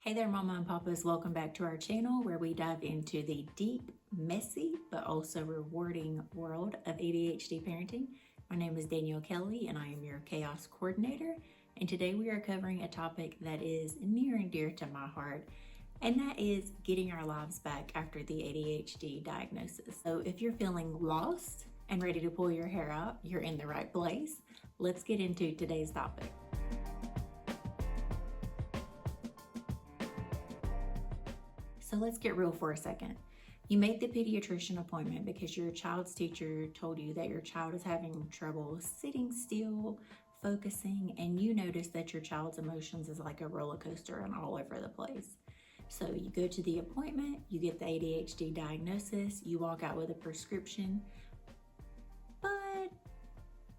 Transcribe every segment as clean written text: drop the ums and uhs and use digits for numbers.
Hey there, Mama and Papas. Welcome back to our channel where we dive into the deep, messy, but also rewarding world of ADHD parenting. My name is Danielle Kelly and I am your chaos coordinator. And today we are covering a topic that is near and dear to my heart, and that is getting our lives back after the ADHD diagnosis. So if you're feeling lost and ready to pull your hair out, you're in the right place. Let's get into today's topic. So let's get real for a second. You made the pediatrician appointment because your child's teacher told you that your child is having trouble sitting still, focusing, and you noticed that your child's emotions is like a roller coaster and all over the place. So you go to the appointment, you get the ADHD diagnosis, you walk out with a prescription, but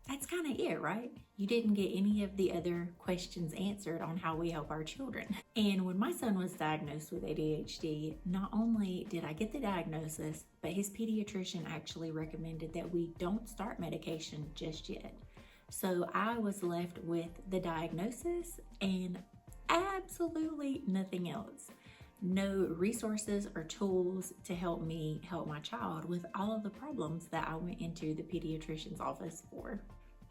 that's kind of it, right? You didn't get any of the other questions answered on how we help our children. And when my son was diagnosed with ADHD, not only did I get the diagnosis, but his pediatrician actually recommended that we don't start medication just yet. So I was left with the diagnosis and absolutely nothing else. No resources or tools to help me help my child with all of the problems that I went into the pediatrician's office for.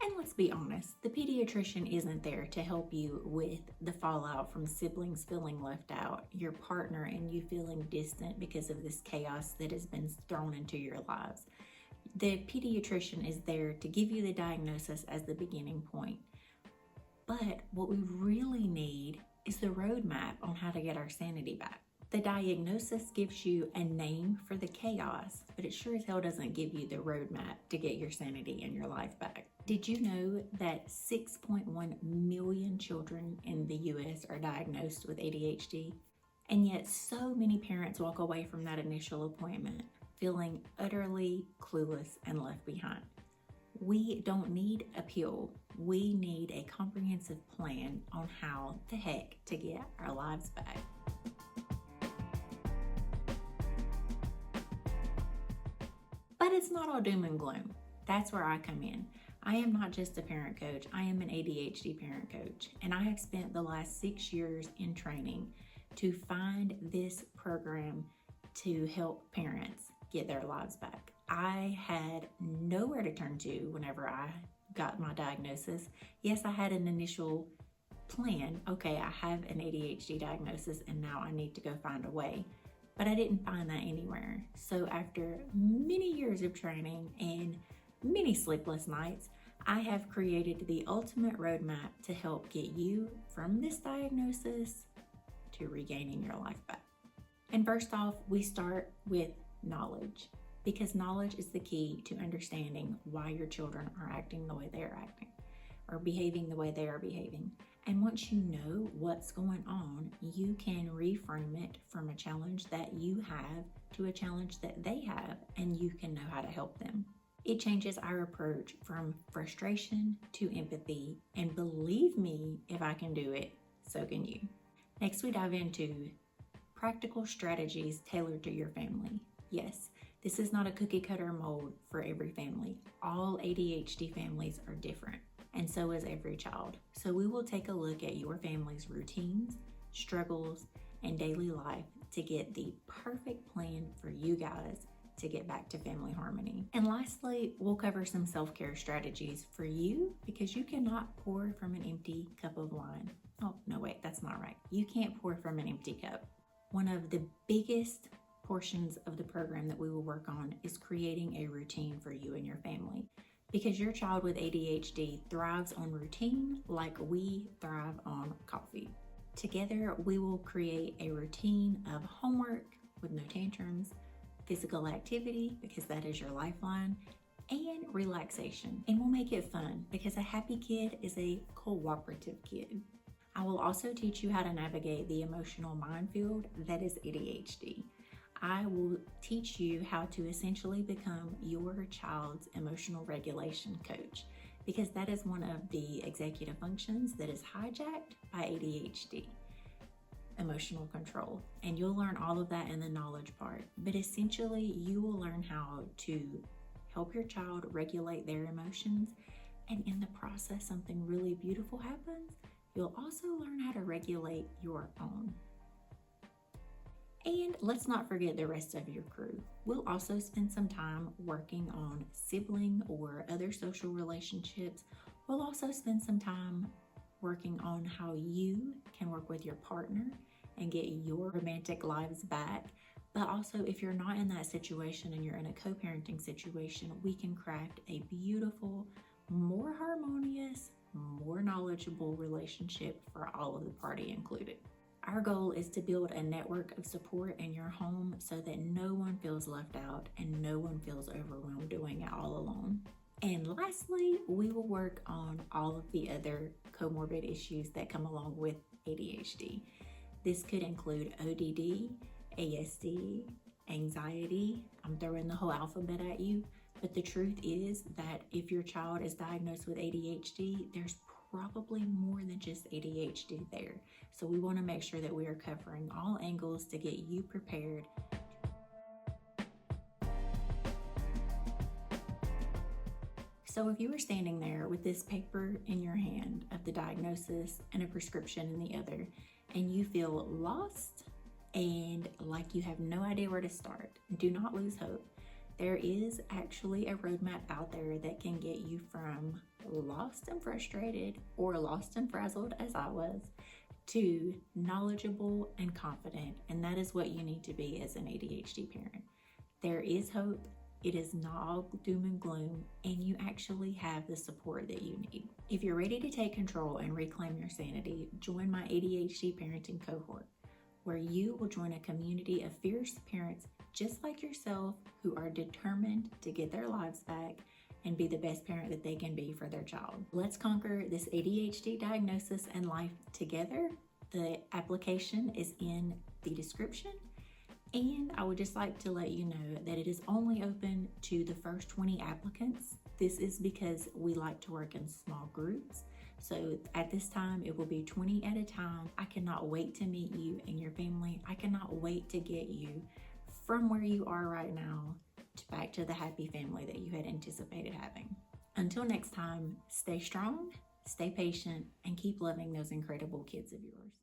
And let's be honest, the pediatrician isn't there to help you with the fallout from siblings feeling left out, your partner and you feeling distant because of this chaos that has been thrown into your lives. The pediatrician is there to give you the diagnosis as the beginning point. But what we really need is the roadmap on how to get our sanity back. The diagnosis gives you a name for the chaos, but it sure as hell doesn't give you the roadmap to get your sanity and your life back. Did you know that 6.1 million children in the US are diagnosed with ADHD? And yet so many parents walk away from that initial appointment feeling utterly clueless and left behind. We don't need a pill. We need a comprehensive plan on how the heck to get our lives back. But it's not all doom and gloom. That's where I come in. I am not just a parent coach, I am an ADHD parent coach, and I have spent the last 6 years in training to find this program to help parents get their lives back. I had nowhere to turn to whenever I got my diagnosis. Yes, I had an initial plan. Okay, I have an ADHD diagnosis and now I need to go find a way. But I didn't find that anywhere. So after many years of training and many sleepless nights, I have created the ultimate roadmap to help get you from this diagnosis to regaining your life back. And first off, we start with knowledge, because knowledge is the key to understanding why your children are acting the way they are acting or behaving the way they are behaving. And once you know what's going on, you can reframe it from a challenge that you have to a challenge that they have, and you can know how to help them. It changes our approach from frustration to empathy, and believe me, if I can do it, so can you. Next, we dive into practical strategies tailored to your family. Yes, this is not a cookie cutter mold for every family. All ADHD families are different, and so is every child. So we will take a look at your family's routines, struggles, and daily life to get the perfect plan for you guys to get back to family harmony. And lastly, we'll cover some self-care strategies for you, because you cannot pour from an empty cup of wine. Oh, no, wait, that's not right. You can't pour from an empty cup. One of the biggest portions of the program that we will work on is creating a routine for you and your family, because your child with ADHD thrives on routine like we thrive on coffee. Together, we will create a routine of homework with no tantrums, physical activity, because that is your lifeline, and relaxation. And we'll make it fun, because a happy kid is a cooperative kid. I will also teach you how to navigate the emotional minefield that is ADHD. I will teach you how to essentially become your child's emotional regulation coach, because that is one of the executive functions that is hijacked by ADHD. Emotional control. And you'll learn all of that in the knowledge part. But essentially, you will learn how to help your child regulate their emotions. And in the process, something really beautiful happens. You'll also learn how to regulate your own. And let's not forget the rest of your crew. We'll also spend some time working on sibling or other social relationships. We'll also spend some time working on how you can work with your partner and get your romantic lives back. But also, if you're not in that situation and you're in a co-parenting situation, we can craft a beautiful, more harmonious, more knowledgeable relationship for all of the party included. Our goal is to build a network of support in your home so that no one feels left out and no one feels overwhelmed doing it all alone. And lastly, we will work on all of the other comorbid issues that come along with ADHD. This could include ODD, ASD, anxiety. I'm throwing the whole alphabet at you, but the truth is that if your child is diagnosed with ADHD, there's probably more than just ADHD there. So we want to make sure that we are covering all angles to get you prepared. So if you were standing there with this paper in your hand of the diagnosis and a prescription in the other, and you feel lost and like you have no idea where to start, do not lose hope. There is actually a roadmap out there that can get you from lost and frustrated or lost and frazzled as I was to knowledgeable and confident. And that is what you need to be as an ADHD parent. There is hope. It is not all doom and gloom, and you actually have the support that you need. If you're ready to take control and reclaim your sanity, join my ADHD parenting cohort, where you will join a community of fierce parents just like yourself who are determined to get their lives back and be the best parent that they can be for their child. Let's conquer this ADHD diagnosis and life together. The application is in the description. And I would just like to let you know that it is only open to the first 20 applicants. This is because we like to work in small groups. So at this time, it will be 20 at a time. I cannot wait to meet you and your family. I cannot wait to get you from where you are right now back to the happy family that you had anticipated having. Until next time, stay strong, stay patient, and keep loving those incredible kids of yours.